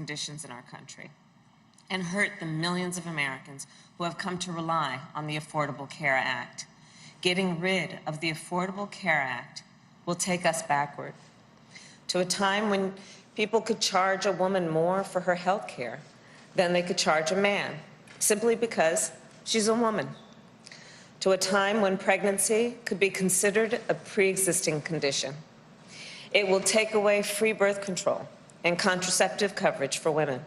conditions in our country and hurt the millions of Americans who have come to rely on the Affordable Care Act. Getting rid of the Affordable Care Act will take us backward to a time when people could charge a woman more for her health care than they could charge a man, simply because she's a woman. To a time when pregnancy could be considered a pre-existing condition. It will take away free birth control and contraceptive coverage for women.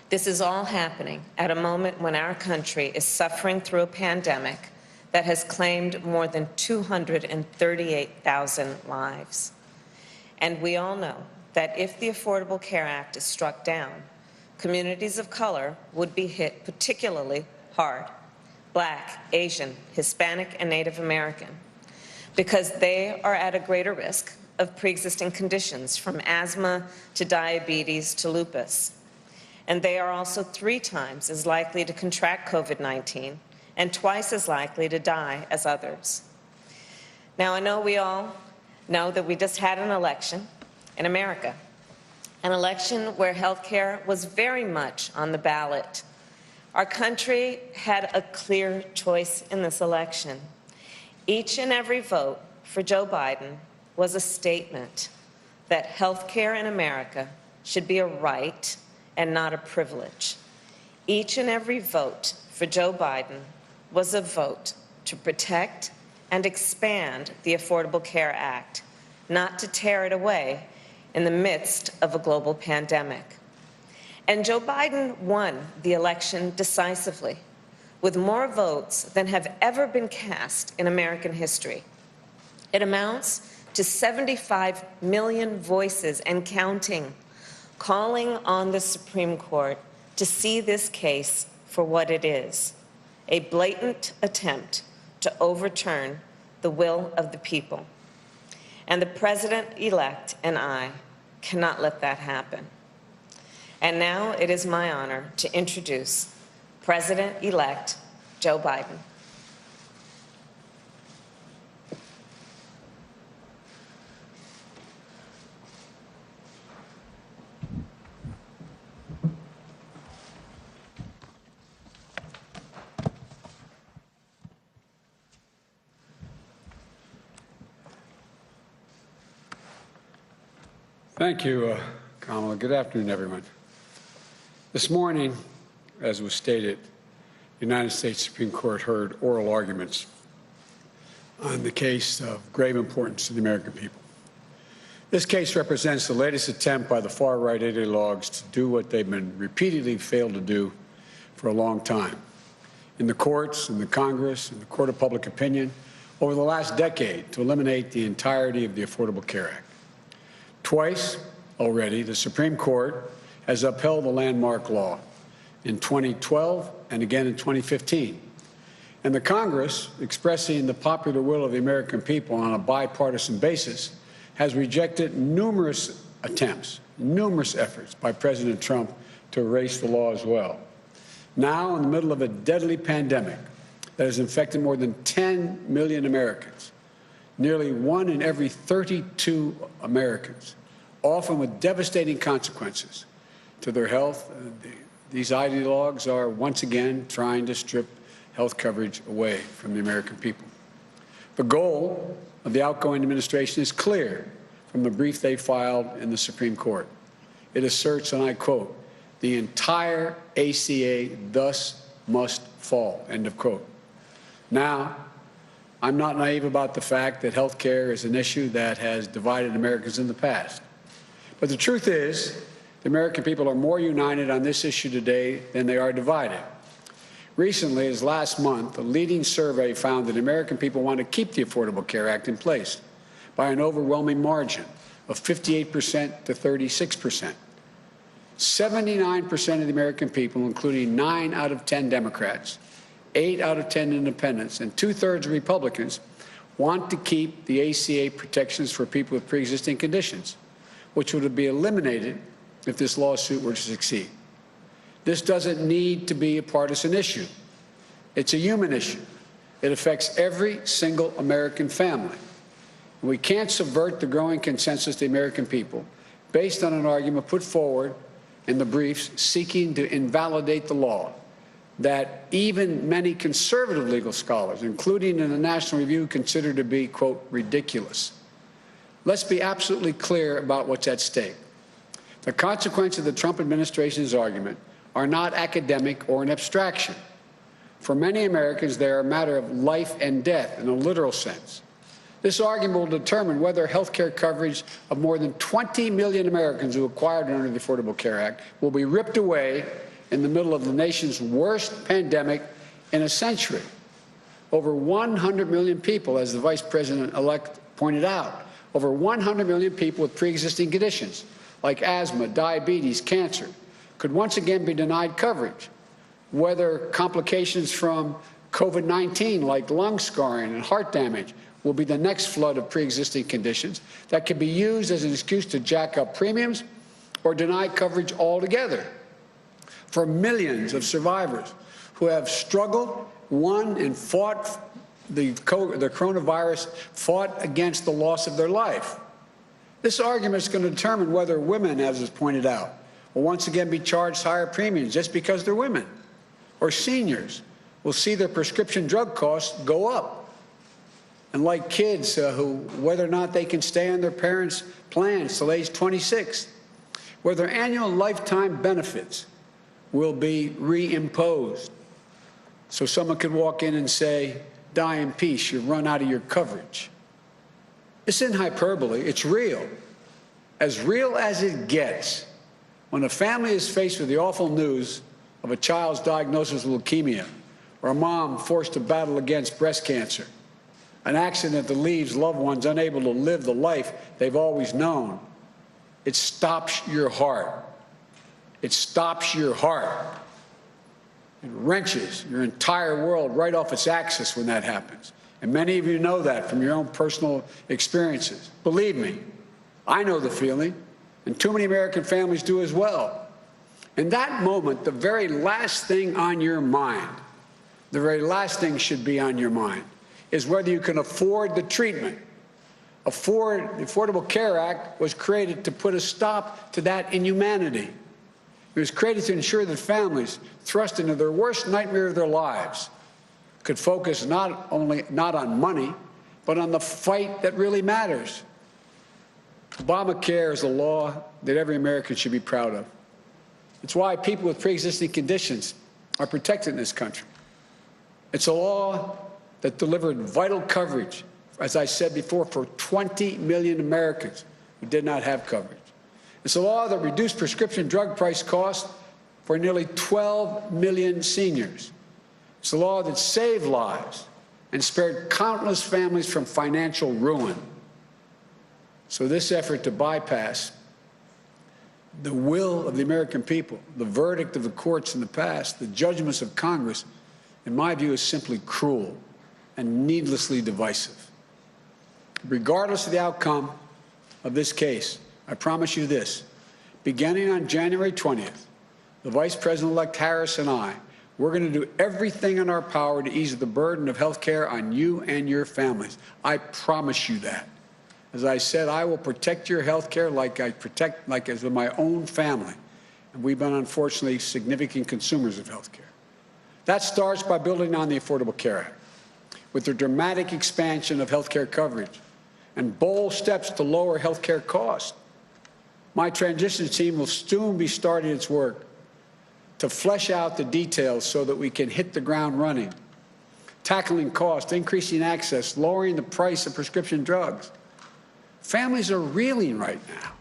This is all happening at a moment when our country is suffering through a pandemic that has claimed more than 238,000 lives. And we all know that if the Affordable Care Act is struck down, communities of color would be hit particularly hard. Black, Asian, Hispanic, and Native American, because they are at a greater risk of pre-existing conditions from asthma to diabetes to lupus. And they are also 3 times as likely to contract COVID-19 and twice as likely to die as others. Now, I know we all know that we just had an election in America, an election where health care was very much on the ballot. Our country had a clear choice in this election. Each and every vote for Joe Biden was a statement that health care in America should be a right and not a privilege. Each and every vote for Joe Biden was a vote to protect and expand the Affordable Care Act, not to tear it away in the midst of a global pandemic. And Joe Biden won the election decisively, with more votes than have ever been cast in American history. It amounts to 75 million voices and counting, calling on the Supreme Court to see this case for what it is, a blatant attempt to overturn the will of the people. And the President-elect and I cannot let that happen. And now it is my honor to introduce President-elect Joe Biden. Thank you, Kamala. Good afternoon, everyone. This morning, as was stated, the United States Supreme Court heard oral arguments on the case of grave importance to the American people. This case represents the latest attempt by the far-right ideologues to do what they've been repeatedly failed to do for a long time. In the courts, in the Congress, in the court of public opinion, over the last decade, to eliminate the entirety of the Affordable Care Act. Twice already, the Supreme Court has upheld the landmark law, in 2012 and again in 2015. And the Congress, expressing the popular will of the American people on a bipartisan basis, has rejected numerous attempts, numerous efforts by President Trump to erase the law as well. Now, in the middle of a deadly pandemic that has infected more than 10 million Americans, nearly 1 in every 32 Americans, often with devastating consequences to their health. These ideologues are once again trying to strip health coverage away from the American people. The goal of the outgoing administration is clear from the brief they filed in the Supreme Court. It asserts, and I quote, "The entire ACA thus must fall," end of quote. Now, I'm not naive about the fact that health care is an issue that has divided Americans in the past. But the truth is, the American people are more united on this issue today than they are divided. Recently, as last month, a leading survey found that American people want to keep the Affordable Care Act in place by an overwhelming margin of 58% to 36%. 79% of the American people, including 9 out of 10 Democrats, 8 out of 10 independents, and 2/3 of Republicans, want to keep the ACA protections for people with pre-existing conditions, which would be eliminated if this lawsuit were to succeed. This doesn't need to be a partisan issue. It's a human issue. It affects every single American family. And we can't subvert the growing consensus of the American people based on an argument put forward in the briefs seeking to invalidate the law that even many conservative legal scholars, including in the National Review, consider to be, quote, ridiculous. Let's be absolutely clear about what's at stake. The consequences of the Trump administration's argument are not academic or an abstraction. For many Americans, they are a matter of life and death in a literal sense. This argument will determine whether health care coverage of more than 20 million Americans who acquired under the Affordable Care Act will be ripped away in the middle of the nation's worst pandemic in a century. Over 100 million people, as the Vice President-elect pointed out, over 100 million people with pre-existing conditions like asthma, diabetes, cancer, could once again be denied coverage, whether complications from COVID-19 like lung scarring and heart damage will be the next flood of pre-existing conditions that can be used as an excuse to jack up premiums or deny coverage altogether. For millions of survivors who have struggled, won, and fought the coronavirus, fought against the loss of their life. This argument is going to determine whether women, as is pointed out, will once again be charged higher premiums just because they're women, or seniors will see their prescription drug costs go up. And like kids who, whether or not they can stay on their parents' plans till age 26, whether annual lifetime benefits will be reimposed. So someone could walk in and say, die in peace, you've run out of your coverage. This isn't hyperbole, it's real as it gets. When a family is faced with the awful news of a child's diagnosis with leukemia, or a mom forced to battle against breast cancer, an accident that leaves loved ones unable to live the life they've always known, it stops your heart. It stops your heart. It wrenches your entire world right off its axis when that happens. And many of you know that from your own personal experiences. Believe me, I know the feeling, and too many American families do as well. In that moment, the very last thing on your mind, the very last thing should be on your mind, is whether you can afford the treatment. The Affordable Care Act was created to put a stop to that inhumanity. It was created to ensure that families thrust into their worst nightmare of their lives could focus not on money, but on the fight that really matters. Obamacare is a law that every American should be proud of. It's why people with pre-existing conditions are protected in this country. It's a law that delivered vital coverage, as I said before, for 20 million Americans who did not have coverage. It's a law that reduced prescription drug price costs for nearly 12 million seniors. It's a law that saved lives and spared countless families from financial ruin. So this effort to bypass the will of the American people, the verdict of the courts in the past, the judgments of Congress, in my view, is simply cruel and needlessly divisive. Regardless of the outcome of this case, I promise you this, beginning on January 20th, the Vice President-elect Harris and I, we're going to do everything in our power to ease the burden of health care on you and your families. I promise you that. As I said, I will protect your health care like as with my own family. And we've been, unfortunately, significant consumers of health care. That starts by building on the Affordable Care Act, with the dramatic expansion of health care coverage and bold steps to lower health care costs. My transition team will soon be starting its work to flesh out the details so that we can hit the ground running, tackling costs, increasing access, lowering the price of prescription drugs. Families are reeling right now,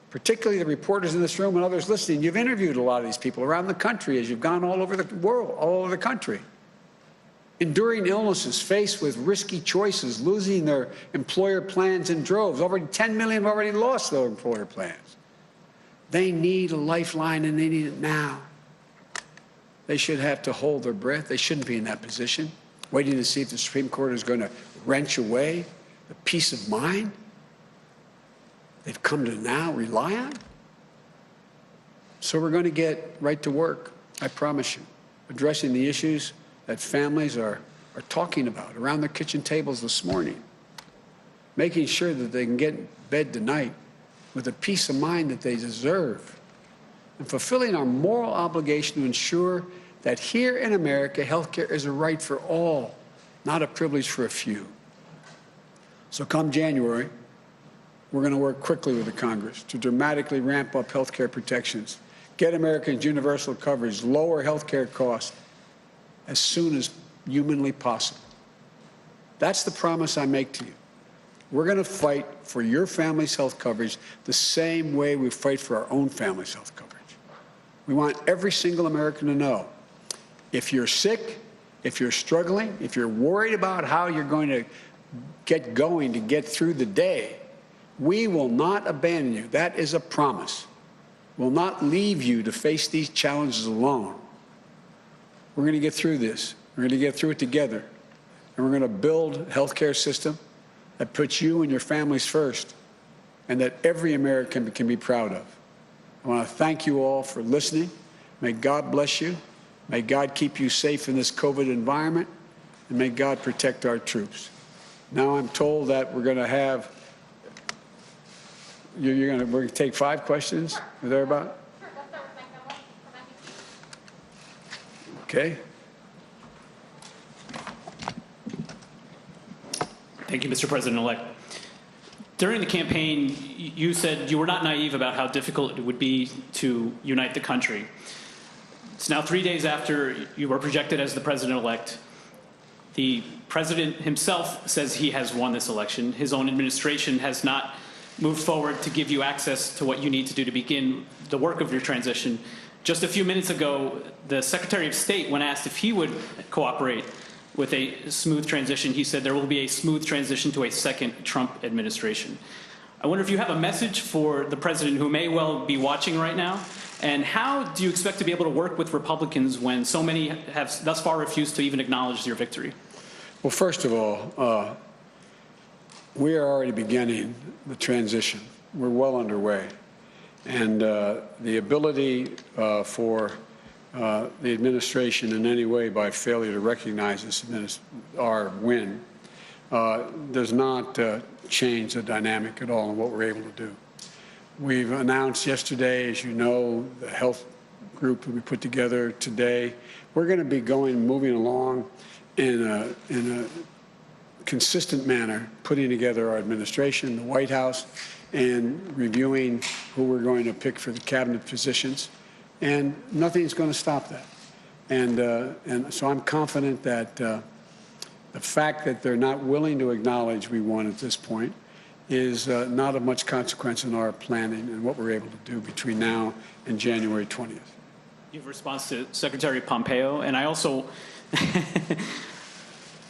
particularly the reporters in this room and others listening. You've interviewed a lot of these people around the country as you've gone all over the world, all over the country, enduring illnesses, faced with risky choices, losing their employer plans in droves. Already 10 million have already lost their employer plans. They need a lifeline, and they need it now. They should have to hold their breath. They shouldn't be in that position, waiting to see if the Supreme Court is going to wrench away the peace of mind they've come to now rely on. So we're going to get right to work, I promise you, addressing the issues that families are talking about around their kitchen tables this morning, making sure that they can get in bed tonight with the peace of mind that they deserve. and fulfilling our moral obligation to ensure that here in America, health care is a right for all, not a privilege for a few. So come January, we're going to work quickly with the Congress to dramatically ramp up health care protections, get Americans universal coverage, lower health care costs as soon as humanly possible. That's the promise I make to you. We're going to fight for your family's health coverage the same way we fight for our own family's health coverage. We want every single American to know, if you're sick, if you're struggling, if you're worried about how you're going to get through the day, we will not abandon you. That is a promise. We'll not leave you to face these challenges alone. We're going to get through this. We're going to get through it together. And we're going to build a health care system that puts you and your families first and that every American can be proud of. I want to thank you all for listening. May God bless you. May God keep you safe in this COVID environment, and may God protect our troops. Now I'm told that we're going to have, we're going to take 5 questions. Is there about? Okay. Thank you, Mr. President-elect. During the campaign, you said you were not naive about how difficult it would be to unite the country. It's now 3 days after you were projected as the president-elect. The president himself says he has won this election. His own administration has not moved forward to give you access to what you need to do to begin the work of your transition. Just a few minutes ago, the Secretary of State, when asked if he would cooperate with a smooth transition, he said there will be a smooth transition to a second Trump administration. I wonder if you have a message for the president who may well be watching right now, and how do you expect to be able to work with Republicans when so many have thus far refused to even acknowledge your victory? Well, first of all, we are already beginning the transition. We're well underway. And the ability for the administration in any way by failure to recognize this our win does not change the dynamic at all in what we're able to do. We've announced yesterday, as you know, the health group that we put together today. We're going to be moving along in a consistent manner, putting together our administration, the White House, and reviewing who we're going to pick for the cabinet positions. And nothing's going to stop that. And so I'm confident that the fact that they're not willing to acknowledge we won at this point is not of much consequence in our planning and what we're able to do between now and January 20th. You have a response to Secretary Pompeo, and I also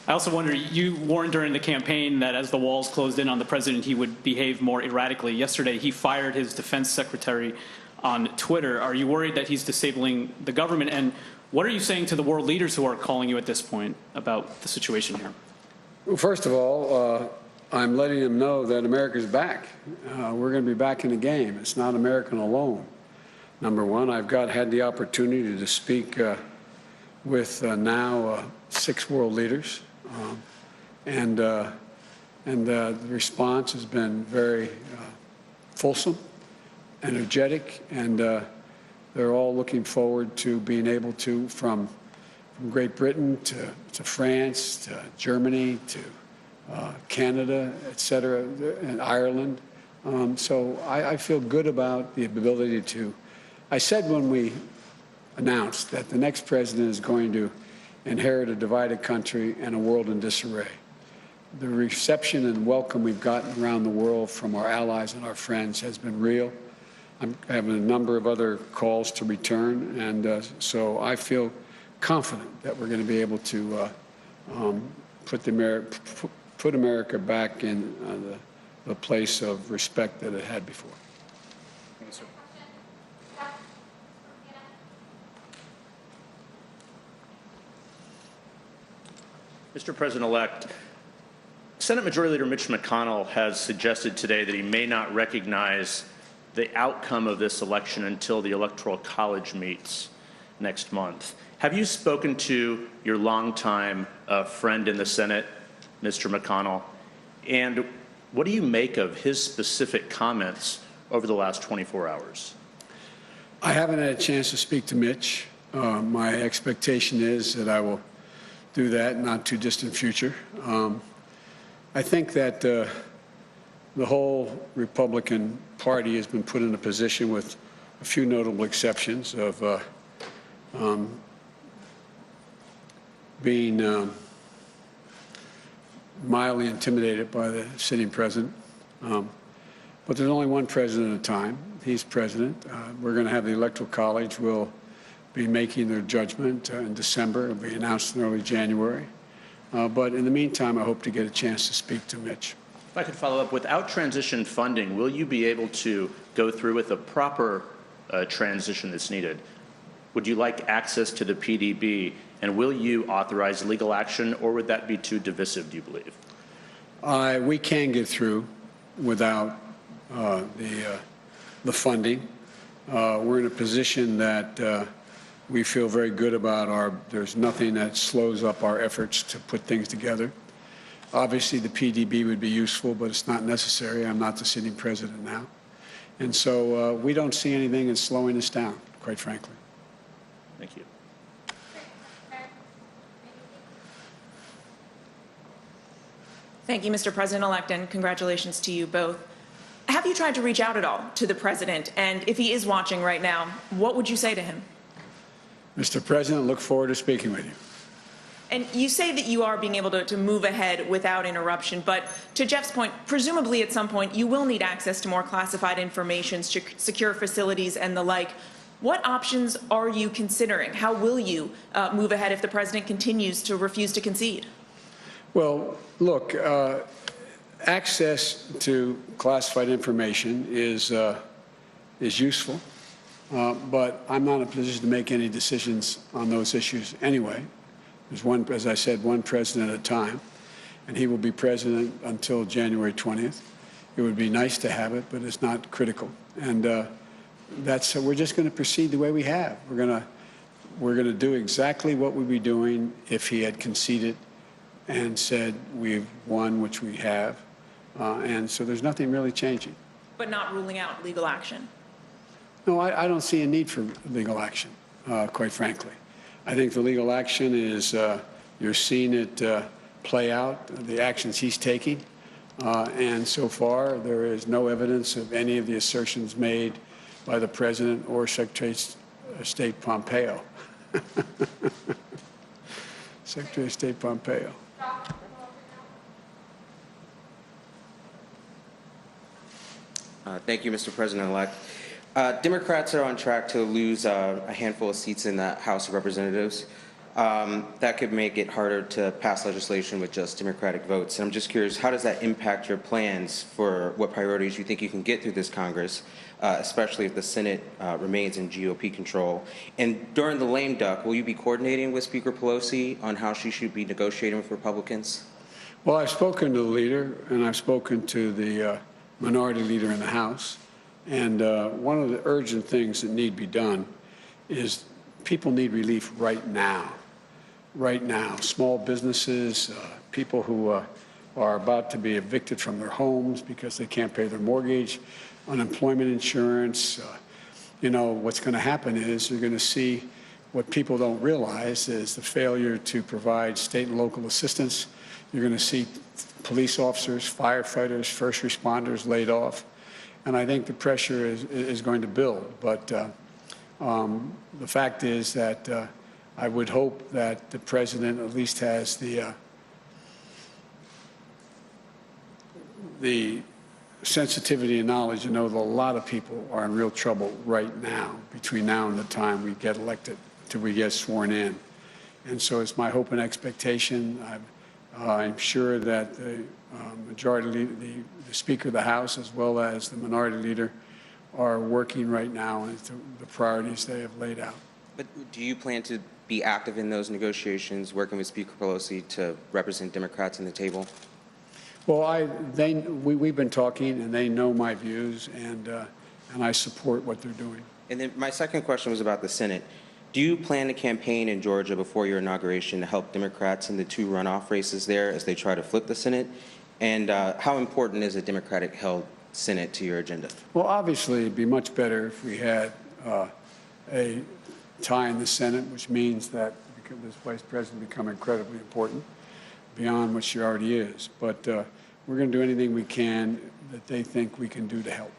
wonder, you warned during the campaign that as the walls closed in on the president, he would behave more erratically. Yesterday, he fired his defense secretary on Twitter. Are you worried that he's disabling the government? And what are you saying to the world leaders who are calling you at this point about the situation here? Well, first of all, I'm letting them know that America's back. We're going to be back in the game. It's not American alone. Number one, I've had the opportunity to speak with now 6 world leaders. And the response has been very fulsome, energetic, and they're all looking forward to being able to, from Great Britain to France, to Germany, to Canada, et cetera, and Ireland. So I feel good about the ability to. I said when we announced that the next president is going to inherit a divided country and a world in disarray. The reception and welcome we've gotten around the world from our allies and our friends has been real. I'm having a number of other calls to return, and so I feel confident that we're going to be able to put America back in the place of respect that it had before. Thank you, sir. Mr. President-elect, Senate Majority Leader Mitch McConnell has suggested today that he may not recognize the outcome of this election until the Electoral College meets next month. Have you spoken to your longtime friend in the Senate, Mr. McConnell, and what do you make of his specific comments over the last 24 hours? I haven't had a chance to speak to Mitch. My expectation is that I will do that in not too distant future. I think that the whole Republican Party has been put in a position, with a few notable exceptions, of being mildly intimidated by the sitting president. But there's only one president at a time. He's president. We're going to have the Electoral College will be making their judgment in December. It'll be announced in early January. But in the meantime, I hope to get a chance to speak to Mitch. If I could follow up, without transition funding, will you be able to go through with the proper transition that's needed? Would you like access to the PDB, and will you authorize legal action, or would that be too divisive, do you believe? We can get through without the funding. We're in a position that we feel very good about. There's nothing that slows up our efforts to put things together. Obviously, the PDB would be useful, but it's not necessary. I'm not the sitting president now. And so we don't see anything that's slowing us down, quite frankly. Thank you. Thank you, Mr. President-elect, and congratulations to you both. Have you tried to reach out at all to the president? And if he is watching right now, what would you say to him? Mr. President, look forward to speaking with you. And you say that you are being able to move ahead without interruption, but to Jeff's point, presumably at some point you will need access to more classified information, secure facilities and the like. What options are you considering? How will you move ahead if the president continues to refuse to concede? Well, look, access to classified information is useful, but I'm not in a position to make any decisions on those issues anyway. There's one, as I said, one president at a time, and he will be president until January 20th. It would be nice to have it, but it's not critical. And we're just going to proceed the way we have. We're going to do exactly what we'd be doing if he had conceded and said we've won, which we have. And so there's nothing really changing. But not ruling out legal action? No, I don't see a need for legal action, quite frankly. I think the legal action is, you're seeing it play out, the actions he's taking. And so far, there is no evidence of any of the assertions made by the President or Secretary of State Pompeo. Secretary of State Pompeo. Thank you, Mr. President-elect. Democrats are on track to lose a handful of seats in the House of Representatives. That could make it harder to pass legislation with just Democratic votes. And I'm just curious, how does that impact your plans for what priorities you think you can get through this Congress, especially if the Senate remains in GOP control? And during the lame duck, will you be coordinating with Speaker Pelosi on how she should be negotiating with Republicans? Well, I've spoken to the leader, and I've spoken to the minority leader in the House. And one of the urgent things that need to be done is people need relief right now. Right now. Small businesses, people who are about to be evicted from their homes because they can't pay their mortgage, unemployment insurance. You know, what's going to happen is you're going to see what people don't realize is the failure to provide state and local assistance. You're going to see police officers, firefighters, first responders laid off. And I think the pressure is going to build. But the fact is that I would hope that the president at least has the sensitivity and knowledge to know that a lot of people are in real trouble right now, between now and the time we get elected, till we get sworn in. And so it's my hope and expectation. I'm sure that the majority leader, the Speaker of the House, as well as the minority leader, are working right now into the priorities they have laid out. But do you plan to be active in those negotiations, working with Speaker Pelosi to represent Democrats on the table? Well, we've been talking, and they know my views, and I support what they're doing. And then my second question was about the Senate. Do you plan to campaign in Georgia before your inauguration to help Democrats in the 2 runoff races there as they try to flip the Senate? And how important is a Democratic-held Senate to your agenda? Well, obviously, it'd be much better if we had a tie in the Senate, which means that this vice president become incredibly important beyond what she already is. But we're going to do anything we can that they think we can do to help.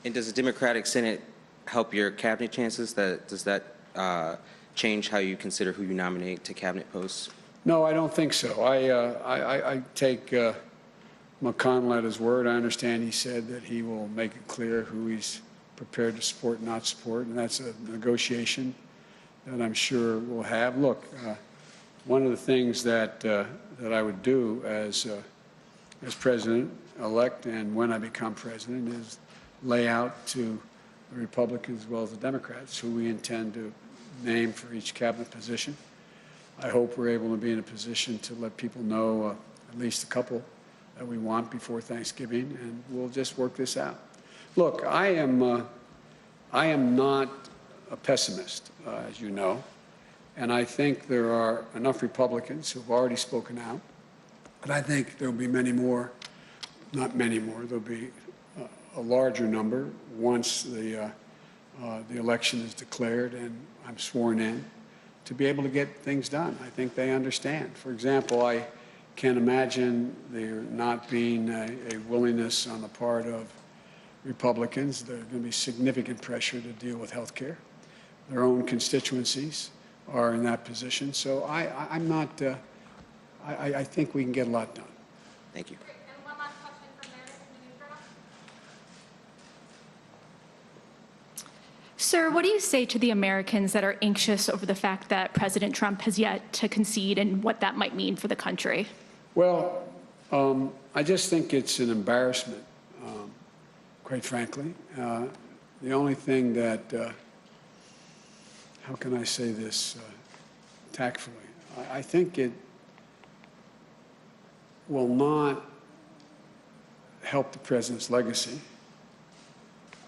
And does the Democratic Senate help your cabinet chances? Does that change how you consider who you nominate to cabinet posts? No, I don't think so. I take McConnell at his word. I understand he said that he will make it clear who he's prepared to support and not support, and that's a negotiation that I'm sure we'll have. Look, one of the things that I would do as president-elect and when I become president is lay out to the Republicans as well as the Democrats who we intend to name for each cabinet position. I hope we're able to be in a position to let people know at least a couple that we want before Thanksgiving, and we'll just work this out. Look, I am not a pessimist, as you know, and I think there are enough Republicans who have already spoken out, but I think there will be many more, not many more, there'll be a larger number once the election is declared and I'm sworn in, to be able to get things done. I think they understand. For example, I can't imagine there not being a willingness on the part of Republicans. There's going to be significant pressure to deal with health care. Their own constituencies are in that position. So I'm not, I think we can get a lot done. Thank you. And one last question from Meredith in the newsroom. Sir, what do you say to the Americans that are anxious over the fact that President Trump has yet to concede and what that might mean for the country? Well, I just think it's an embarrassment, quite frankly. The only thing that, how can I say this tactfully? I think it will not help the president's legacy.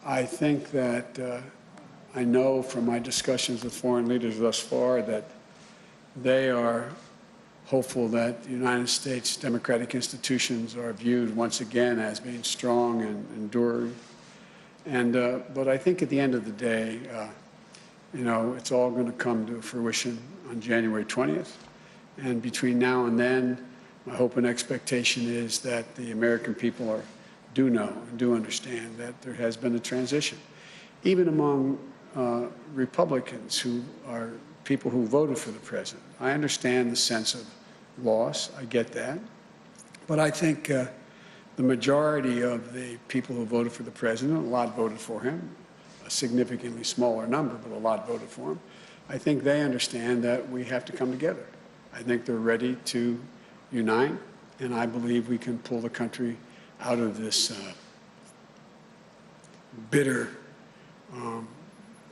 I think that I know from my discussions with foreign leaders thus far that they are hopeful that the United States democratic institutions are viewed once again as being strong and enduring. But I think at the end of the day, you know, it's all going to come to fruition on January 20th. And between now and then, my hope and expectation is that the American people do know and do understand that there has been a transition. Even among Republicans who are people who voted for the president. I understand the sense of loss. I get that. But I think the majority of the people who voted for the president, a lot voted for him, a significantly smaller number, but a lot voted for him. I think they understand that we have to come together. I think they're ready to unite, and I believe we can pull the country out of this bitter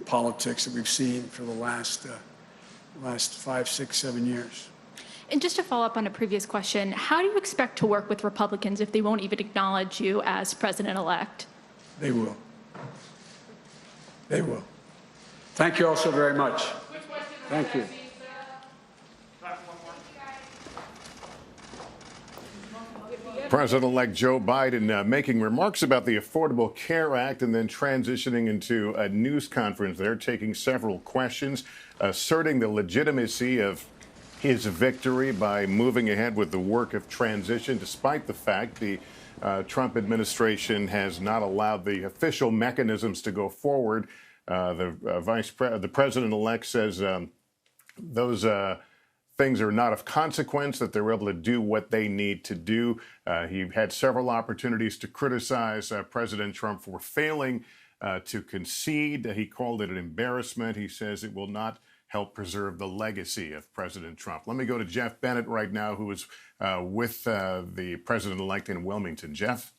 politics that we've seen for the last 5, 6, 7 years. And just to follow up on a previous question, how do you expect to work with Republicans if they won't even acknowledge you as president-elect? They will. They will. Thank you all so very much. Thank you. President-elect Joe Biden making remarks about the Affordable Care Act and then transitioning into a news conference there, taking several questions, asserting the legitimacy of his victory by moving ahead with the work of transition, despite the fact the Trump administration has not allowed the official mechanisms to go forward. The president-elect says those things are not of consequence, that they're able to do what they need to do. He had several opportunities to criticize President Trump for failing to concede. He called it an embarrassment. He says it will not help preserve the legacy of President Trump. Let me go to Jeff Bennett right now, who is with the president-elect in Wilmington. Jeff?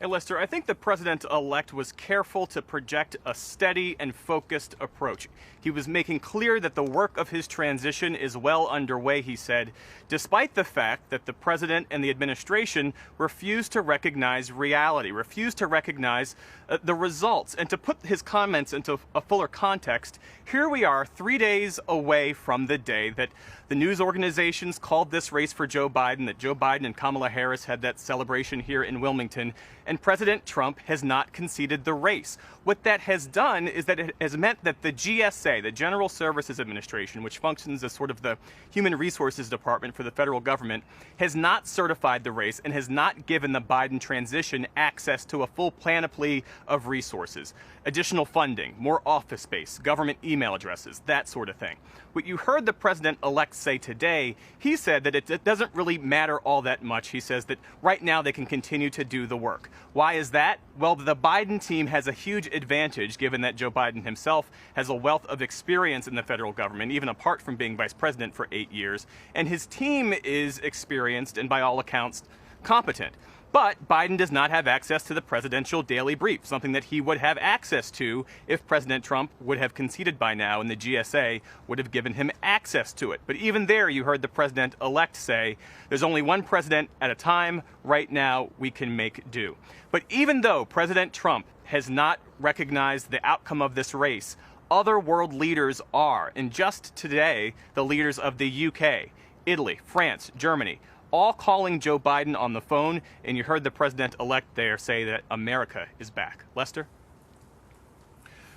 Hey, Lester, I think the president-elect was careful to project a steady and focused approach. He was making clear that the work of his transition is well underway, he said, despite the fact that the president and the administration refused to recognize reality, refused to recognize the results. And to put his comments into a fuller context, here we are 3 days away from the day that the news organizations called this race for Joe Biden, that Joe Biden and Kamala Harris had that celebration here in Wilmington. and President Trump has not conceded the race. What that has done is that it has meant that the GSA, the General Services Administration, which functions as sort of the human resources department for the federal government, has not certified the race and has not given the Biden transition access to a full panoply of resources. Additional funding, more office space, government email addresses, that sort of thing. What you heard the president-elect say today, he said that it doesn't really matter all that much. He says that right now they can continue to do the work. Why is that? Well, the Biden team has a huge advantage, given that Joe Biden himself has a wealth of experience in the federal government, even apart from being vice president for 8 years. And his team is experienced and, by all accounts, competent. But Biden does not have access to the presidential daily brief, something that he would have access to if President Trump would have conceded by now and the GSA would have given him access to it. But even there, you heard the president-elect say, there's only one president at a time. Right now, we can make do. But even though President Trump has not recognized the outcome of this race, other world leaders are. And just today, the leaders of the UK, Italy, France, Germany, all calling Joe Biden on the phone, and you heard the president-elect there say that America is back. Lester?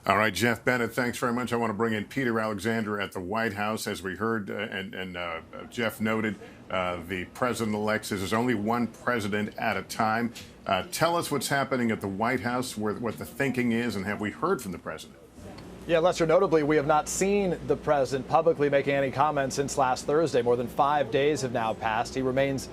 All right, Jeff Bennett, thanks very much. I want to bring in Peter Alexander at the White House. As we heard and Jeff noted, the president-elect says there's only one president at a time. Tell us what's happening at the White House, what the thinking is, and have we heard from the president? Yeah, Lester, notably, we have not seen the president publicly making any comments since last Thursday. More than 5 days have now passed. He remains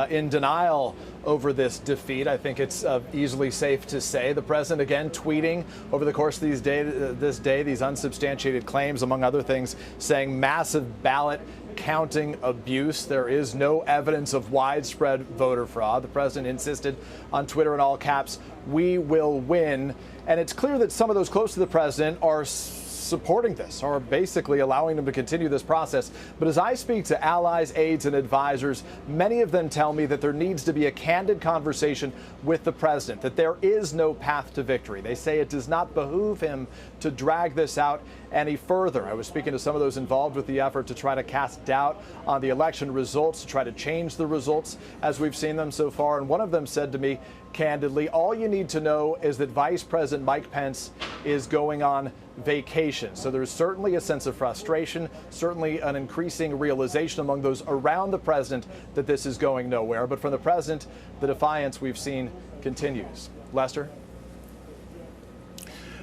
in denial over this defeat. I think it's easily safe to say. The president, again, tweeting over the course of this day, these unsubstantiated claims, among other things, saying massive ballot counting abuse. There is no evidence of widespread voter fraud. The president insisted on Twitter in all caps, "We will win." And it's clear that some of those close to the president are supporting this, or basically allowing them to continue this process. But as I speak to allies, aides, and advisors, many of them tell me that there needs to be a candid conversation with the president, that there is no path to victory. They say it does not behoove him to drag this out any further. I was speaking to some of those involved with the effort to try to cast doubt on the election results, to try to change the results as we've seen them so far. And one of them said to me candidly, all you need to know is that Vice President Mike Pence is going on vacation. So there's certainly a sense of frustration, certainly an increasing realization among those around the president that this is going nowhere. But from the president, the defiance we've seen continues. Lester?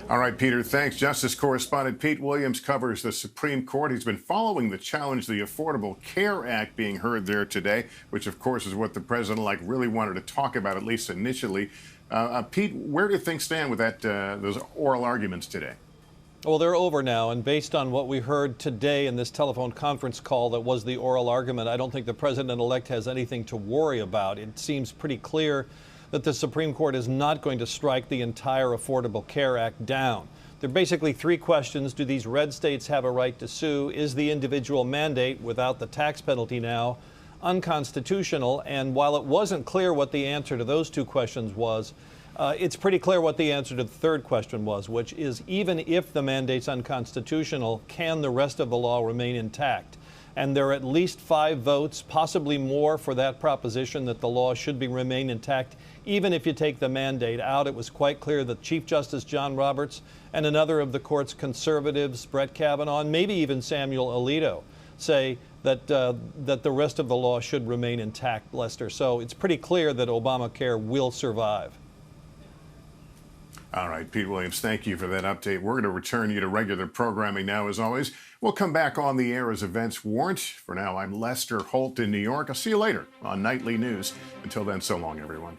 All right, Peter, thanks. Justice correspondent Pete Williams covers the Supreme Court. He's been following the challenge to the Affordable Care Act being heard there today, which, of course, is what the president-elect really wanted to talk about, at least initially. Pete, where do things stand with that those oral arguments today? Well, they're over now, and based on what we heard today in this telephone conference call that was the oral argument, I don't think the president-elect has anything to worry about. It seems pretty clear that the Supreme Court is not going to strike the entire Affordable Care Act down. There are basically three questions. Do these red states have a right to sue? Is the individual mandate, without the tax penalty now, unconstitutional? And while it wasn't clear what the answer to those two questions was, it's pretty clear what the answer to the third question was, which is even if the mandate's unconstitutional, can the rest of the law remain intact? And there are at least 5 votes, possibly more, for that proposition that the law should remain intact, even if you take the mandate out. It was quite clear that Chief Justice John Roberts and another of the court's conservatives, Brett Kavanaugh, and maybe even Samuel Alito, say that the rest of the law should remain intact, Lester. So it's pretty clear that Obamacare will survive. All right, Pete Williams, thank you for that update. We're going to return you to regular programming now, as always. We'll come back on the air as events warrant. For now, I'm Lester Holt in New York. I'll see you later on Nightly News. Until then, so long, everyone.